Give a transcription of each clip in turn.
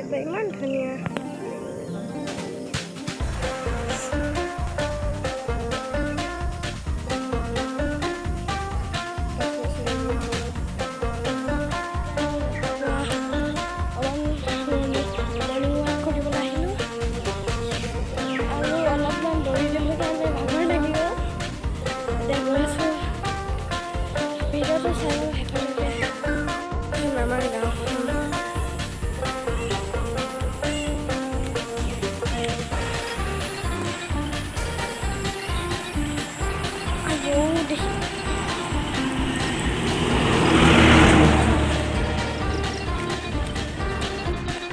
দেখিবলৈ ইমান ধুনীয়া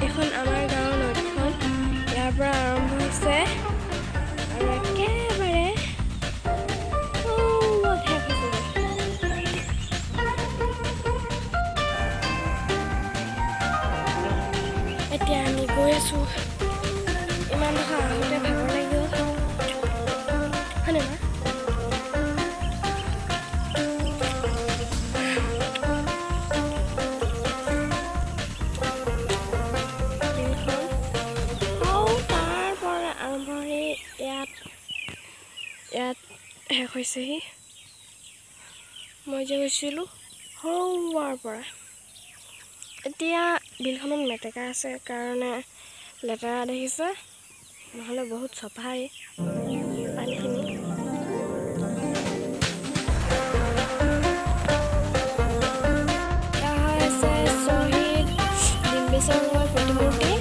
এখন আমাৰ গাঁৱৰ নদীখন ইয়াৰ পৰা আৰম্ভ হৈছে আৰু একেবাৰে এতিয়া আমি গৈ আছো ইমান দেখা আহোঁতে ভাগৰ লাগিব হয়নে মা ইয়াত শেষ হৈছেহি মই যে গৈছিলোঁ সৰুৰ পৰা এতিয়া বিলখনত মেটেকা আছে কাৰণে লেতেৰা দেখিছে নহ'লে বহুত চফাই পানীখিনি শ্বহীদ ডিম্বেশ্বৰ প্ৰতিমূৰ্তি